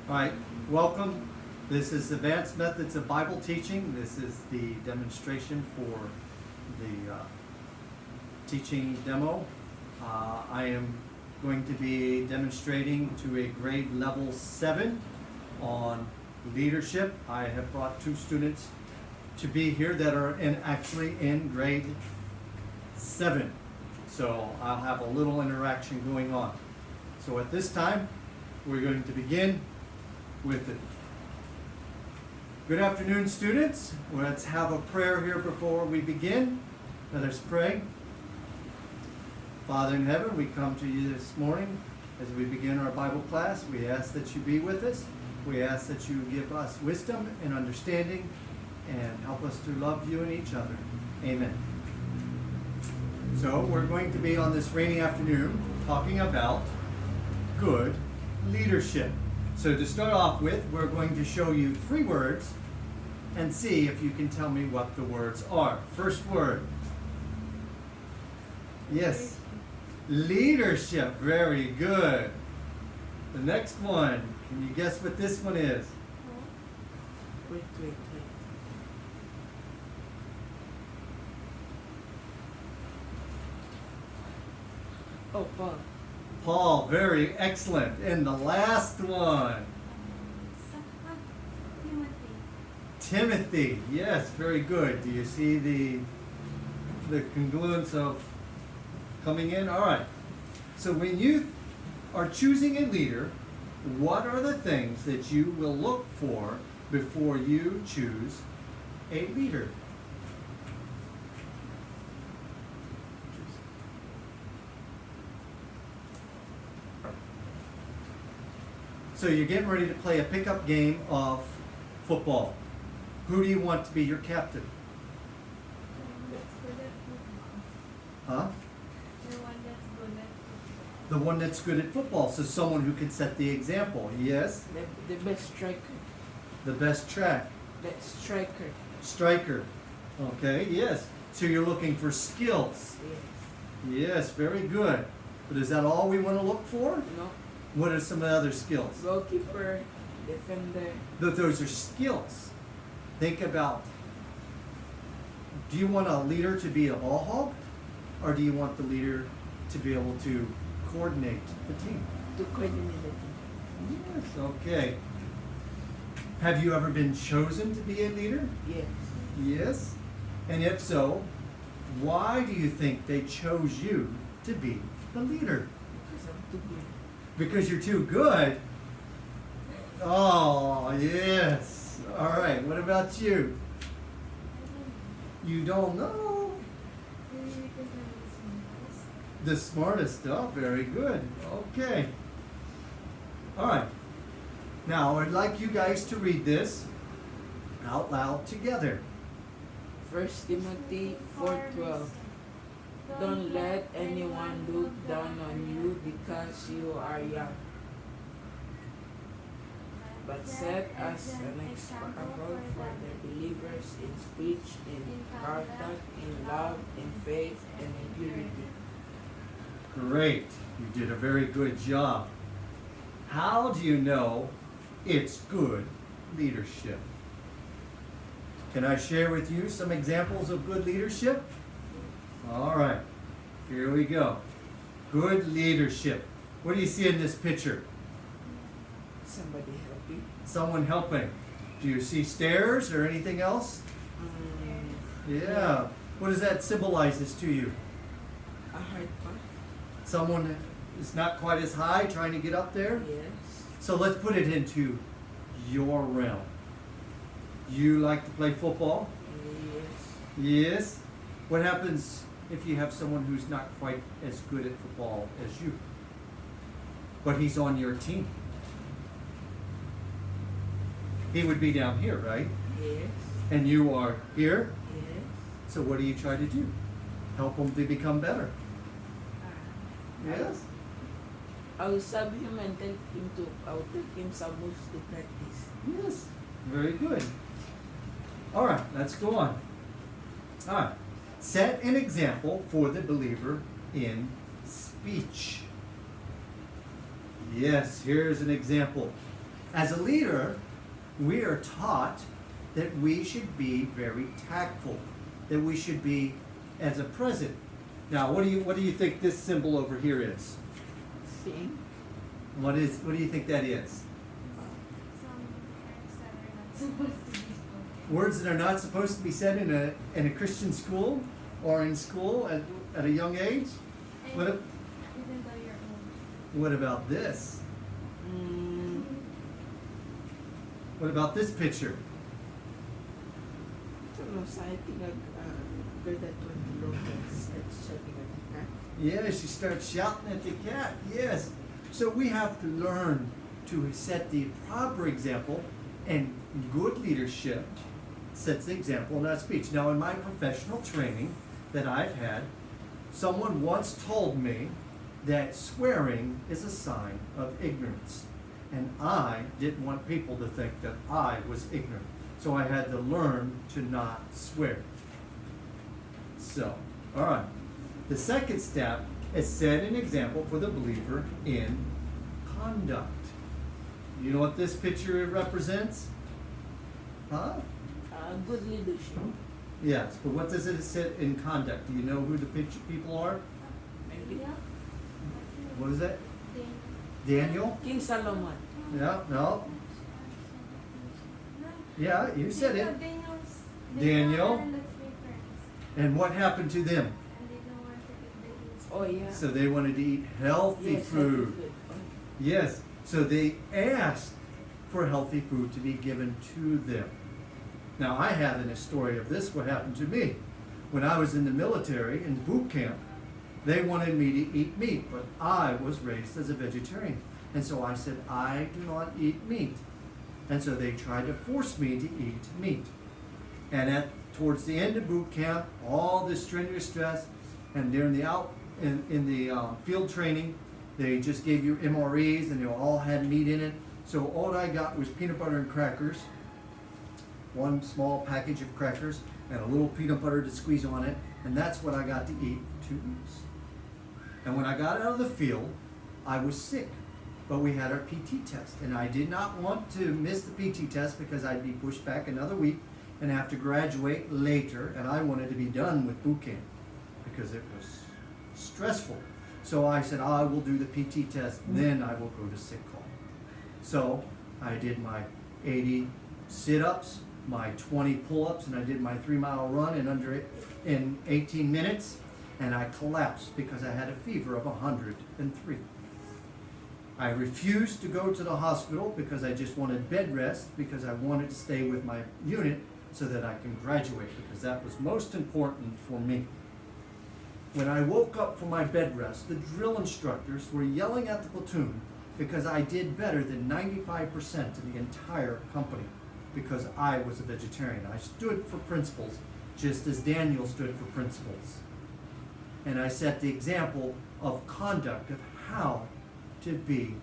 All right, welcome. This is Advanced Methods of Bible Teaching. This is the demonstration for the teaching demo. I am going to be demonstrating to a grade level 7 on leadership. I have brought 2 students to be here that are actually in grade 7. So I'll have a little interaction going on. So at this time, we're going to begin with it. Good afternoon, students. Let's have a prayer here before we begin. Let us pray. Father in heaven, we come to you this morning as we begin our Bible class. We ask that you be with us. We ask that you give us wisdom and understanding and help us to love you and each other. Amen. So we're going to be on this rainy afternoon talking about good leadership. So to start off with, we're going to show you 3 words and see if you can tell me what the words are. First word. Yes. Leadership. Very good. The next one. Can you guess what this one is? Wait. Oh, Paul. Paul. Very excellent. And the last one. Timothy. Yes, very good. Do you see the congruence of coming in? All right. So when you are choosing a leader, what are the things that you will look for before you choose a leader? So you're getting ready to play a pickup game of football. Who do you want to be your captain? Huh? The one that's good at football. So someone who can set the example. Yes? The best striker. The best track. Best striker. Striker. Okay, yes. So you're looking for skills. Yes. Yes, very good. But is that all we want to look for? No. What are some other skills? Goalkeeper, defender. Those are skills. Think about, do you want a leader to be a ball hog? Or do you want the leader to be able to coordinate the team? To coordinate the team. Yes, okay. Have you ever been chosen to be a leader? Yes. Yes. And if so, why do you think they chose you to be the leader? Because I'm too good. Because you're too good? Oh, yes. All right, what about you? You don't know? The smartest stuff, very good. Okay. All right. Now, I'd like you guys to read this out loud together. 1 Timothy 4:12. Don't let anyone look down on you because you are young, but set as an example for the believers in speech, in conduct, in love, in faith, and in purity. Great. You did a very good job. How do you know it's good leadership? Can I share with you some examples of good leadership? All right. Here we go. Good leadership. What do you see in this picture? Somebody help you. Someone helping. Do you see stairs or anything else? Yeah. What does that symbolize to you? A hard path. Someone is not quite as high trying to get up there? Yes. So let's put it into your realm. You like to play football? Yes. Yes. What happens if you have someone who's not quite as good at football as you, but he's on your team? He would be down here, right? Yes. And you are here? Yes. So what do you try to do? Help him to become better. Yes? I will sub him and I will take him some moves to practice. Yes. Very good. All right, let's go on. All right. Set an example for the believer in speech. Yes, here's an example. As a leader, we are taught that we should be very tactful, that we should be as a president. Now, what do you think this symbol over here is? Thing. What do you think that is? Words that are not supposed to be spoken. Words that are not supposed to be said in a Christian school or in school at a young age? And What, even though you're old. what about this? What about this picture? I don't know, so I think a girl that went to and started shouting at the cat. Yeah, she starts shouting at the cat. Yes. So we have to learn to set the proper example, and good leadership sets the example in that speech. Now, in my professional training that I've had, someone once told me that swearing is a sign of ignorance. And I didn't want people to think that I was ignorant. So I had to learn to not swear. So, all right. The second step is set an example for the believer in conduct. You know what this picture represents? Huh? Good leadership. Yes, but what does it set in conduct? Do you know who the people are? Maybe. Yeah. What is that? Then- Daniel? King Solomon. Yeah, no. Yeah, you said it. Daniel Daniel. and the three friends. And what happened to them? And they don't want to eat babies. Oh yeah. So they wanted to eat healthy Yes, food. healthy food. Yes, so they asked for healthy food to be given to them. Now, I have in a story of this what happened to me. When I was in the military, in boot camp, they wanted me to eat meat, but I was raised as a vegetarian. And so I said, I do not eat meat. And so they tried to force me to eat meat. And towards the end of boot camp, all this strenuous stress, and during the field training, they just gave you MREs, and they all had meat in it. So all I got was peanut butter and crackers, one small package of crackers, and a little peanut butter to squeeze on it, and that's what I got to eat for 2 weeks. And when I got out of the field, I was sick, but we had our PT test, and I did not want to miss the PT test because I'd be pushed back another week and have to graduate later, and I wanted to be done with boot camp because it was stressful. So I said, I will do the PT test, then I will go to sick call. So I did my 80 sit-ups, my 20 pull-ups, and I did my 3-mile run in 18 minutes, and I collapsed because I had a fever of 103. I refused to go to the hospital because I just wanted bed rest, because I wanted to stay with my unit so that I can graduate, because that was most important for me. When I woke up from my bed rest, the drill instructors were yelling at the platoon because I did better than 95% of the entire company because I was a vegetarian. I stood for principles just as Daniel stood for principles. And I set the example of conduct, of how to be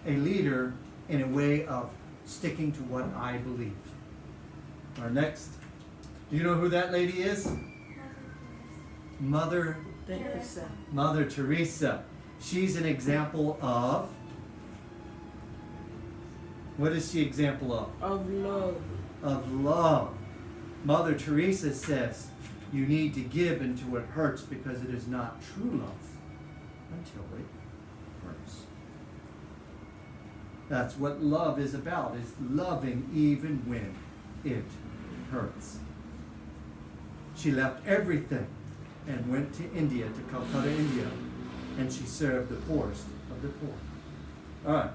a leader in a way of sticking to what I believe. Our next, do you know who that lady is? Mother Teresa. Mother Teresa. She's an example of, what is she example of? Of love. Of love. Mother Teresa says, you need to give into it hurts because it is not true love until it hurts. That's what love is about, is loving even when it hurts. She left everything and went to India, to Calcutta, India, and she served the poorest of the poor. All right.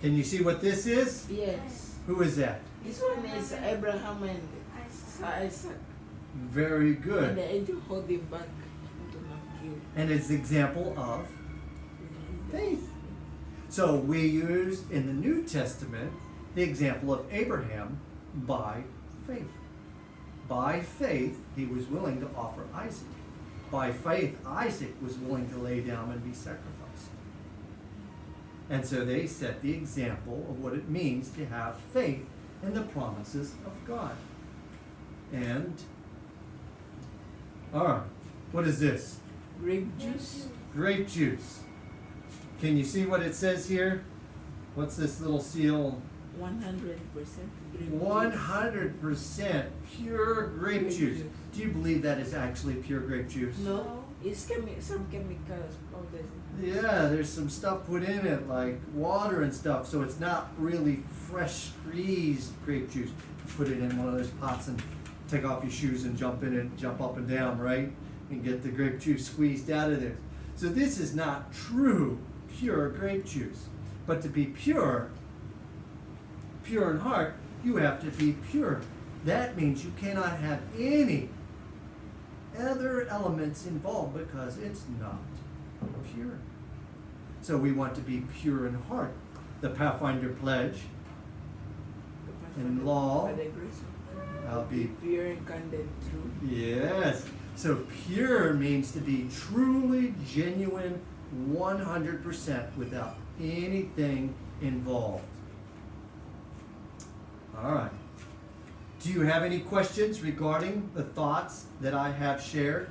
Can you see what this is? Yes. Who is that? This one is Abraham and Isaac. Very And good. the angel hold him back to not kill. And it's an example of faith. So we used in the New Testament the example of Abraham by faith. By faith, he was willing to offer Isaac. By faith, Isaac was willing to lay down and be sacrificed. And so they set the example of what it means to have faith in the promises of God. And, all right, what is this? Grape juice. Grape juice. Can you see what it says here? What's this little seal? 100% green 100% pure grape Grape juice. juice. Do you believe that is actually pure grape juice? No, it's some chemicals powders. Yeah, there's some stuff put in it, like water and stuff, so it's not really fresh squeezed grape juice. Put it in one of those pots and take off your shoes and jump in it, jump up and down, right? And get the grape juice squeezed out of there. So this is not true, pure grape juice. But to be pure in heart, you have to be pure. That means you cannot have any other elements involved because it's not pure. So we want to be pure in heart. The Pathfinder Pledge in law, By the grace of God, I'll be pure and candid true. yes. So pure means to be truly genuine, 100% without anything involved. All right. Do you have any questions regarding the thoughts that I have shared?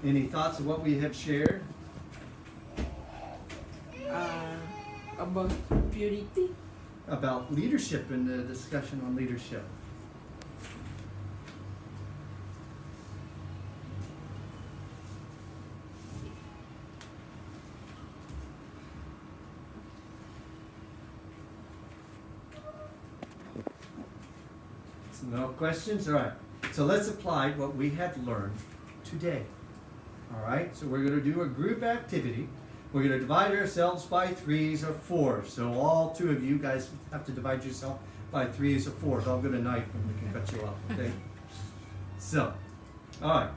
Any thoughts of what we have shared? About purity. About leadership and the discussion on leadership. So no questions? All right. So let's apply what we have learned today. All right. So we're going to do a group activity. We're going to divide ourselves by 3s or 4s. So all 2 of you guys have to divide yourself by 3s or 4s. I'll get a knife and we can cut you off. Okay. So, all right.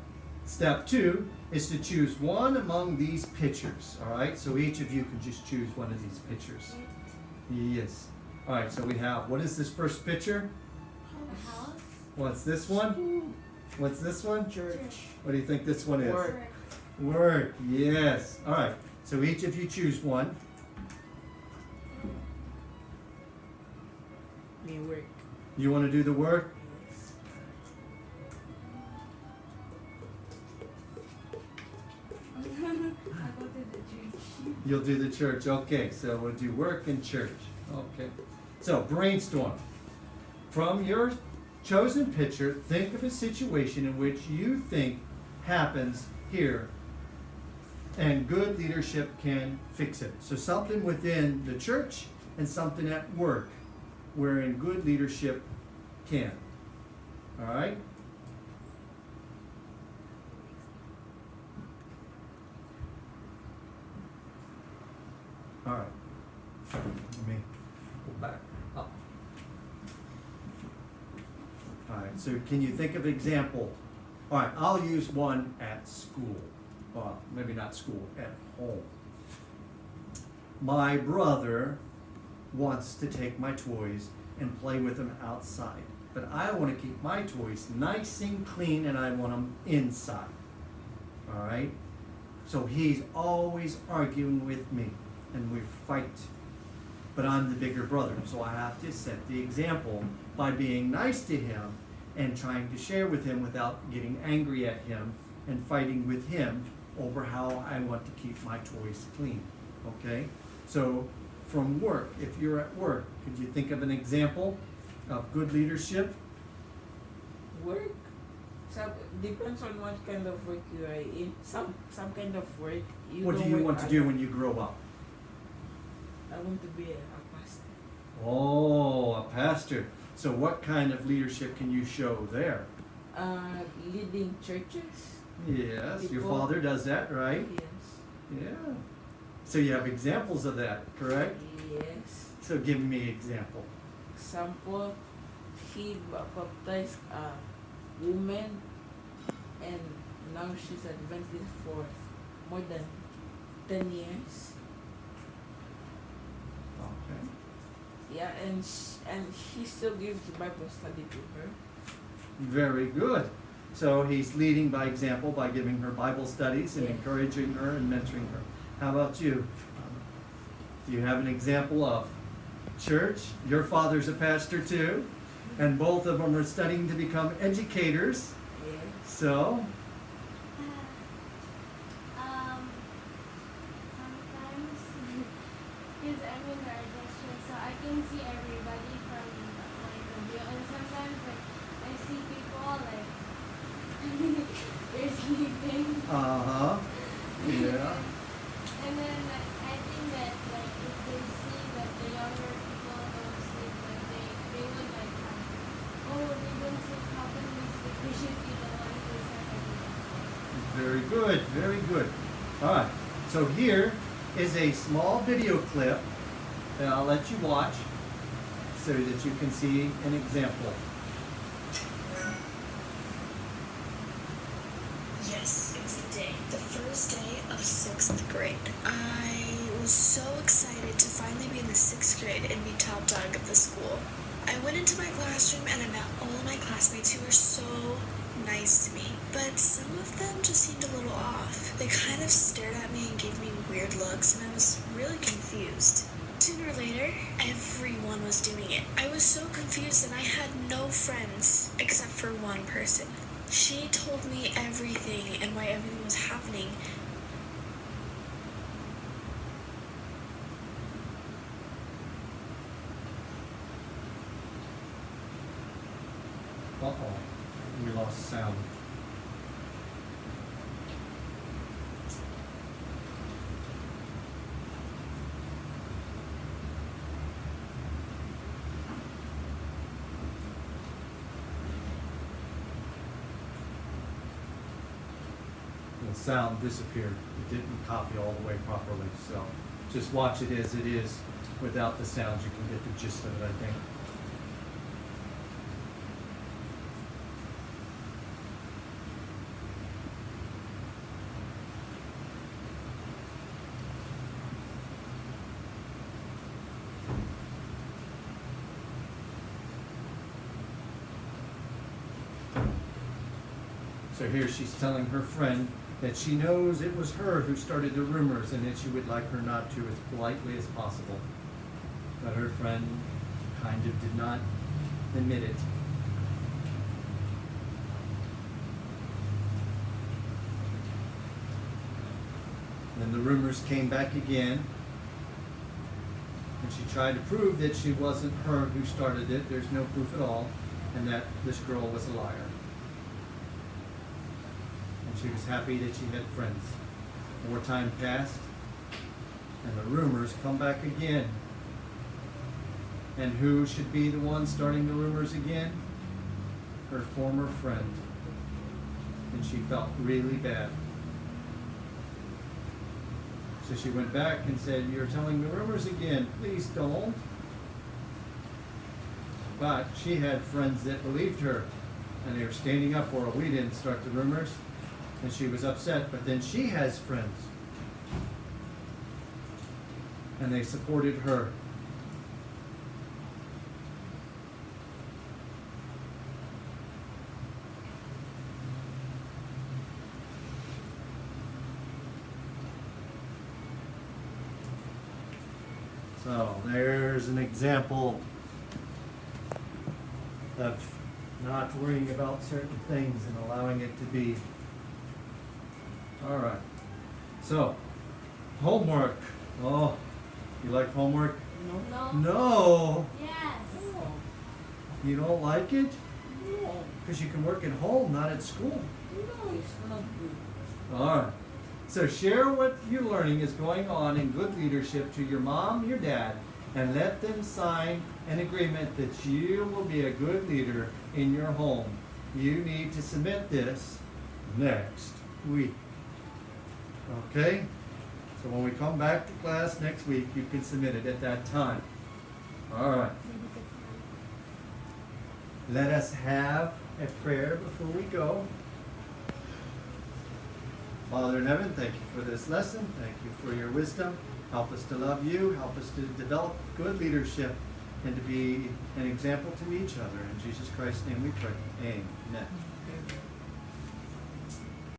Step 2 is to choose one among these pictures. All right. So each of you can just choose one of these pictures. Yes. All right. So we have, what is this first picture? A house. What's this one? What's this one? Church. What do you think this one is? Work. Work. Yes. All right. So each of you choose one. Me work. You want to do the work? Yes. I go to the church. You'll do the church. Okay. So we'll do work and church. Okay. So brainstorm. From your chosen picture, think of a situation in which you think happens here and good leadership can fix it. So something within the church and something at work wherein good leadership can. All right? All right. Let me go back up. All right, so can you think of an example? All right, I'll use one at school. Well, maybe not school, at home. My brother wants to take my toys and play with them outside, but I want to keep my toys nice and clean and I want them inside. All right? So he's always arguing with me and we fight. But I'm the bigger brother, so I have to set the example by being nice to him and trying to share with him without getting angry at him and fighting with him over how I want to keep my toys clean. Okay? So from work, if you're at work, could you think of an example of good leadership? Work. So depends on what kind of work you are in. Some kind of work you What do don't you work want to do when you grow up? I want to be a pastor. Oh, a pastor. So what kind of leadership can you show there? Leading churches. Yes, your People. father does that, right? Yes. Yeah. So you have examples of that, correct? Yes. So give me an example. Example, he baptized a woman and now she's Adventist for more than 10 years. Okay. Yeah, and he still gives Bible study to her. Very good. So he's leading by example by giving her Bible studies and Yes. encouraging her and mentoring her. How about you? Do you have an example of church. Your father's a pastor too. And both of them are studying to become educators. Yeah. So, Sometimes, because I'm in our district, so I can see everybody from my view, and sometimes like I see people like they're sleeping. uh-huh. Yeah. And then like, I think that like if they see that the younger people don't sleep, like they would like oh they don't sleep, how can we sleep? We should be the one who's like Very good, very good. All right, so here is a small video clip that I'll let you watch so that you can see an example. Yes, it was the day. The first day of 6th grade. I was so excited to finally be in the 6th grade and be top dog of the school. I went into my classroom and I met all of my classmates who were so nice to me. But some of them just seemed a little off. They kind of stared at me and gave me weird looks, and I was really confused. Sooner or later, everyone was doing it. I was so confused and I had no friends except for one person. She told me everything and why everything was happening. Uh-oh, we lost sound. The sound disappeared. It didn't copy all the way properly, so just watch it as it is without the sounds. You can get the gist of it, I think. So here she's telling her friend that she knows it was her who started the rumors and that she would like her not to as politely as possible. But her friend kind of did not admit it. Then the rumors came back again, and she tried to prove that she wasn't her who started it. There's no proof at all, and that this girl was a liar. And she was happy that she had friends. More time passed, and the rumors come back again. And who should be the one starting the rumors again? Her former friend. And she felt really bad. So she went back and said, "You're telling the rumors again. Please don't." But she had friends that believed her, and they were standing up for her. We didn't start the rumors. And she was upset, but then she has friends. And they supported her. So there's an example of not worrying about certain things and allowing it to be. All right. So, homework. Oh, you like homework? No. No. No. Yes. No. You don't like it? No. Because you can work at home, not at school. No, it's not good. All right. So share what you're learning is going on in good leadership to your mom, your dad, and let them sign an agreement that you will be a good leader in your home. You need to submit this next week. Okay? So when we come back to class next week, you can submit it at that time. All right. Let us have a prayer before we go. Father in heaven, thank you for this lesson. Thank you for your wisdom. Help us to love you. Help us to develop good leadership and to be an example to each other. In Jesus Christ's name we pray. Amen.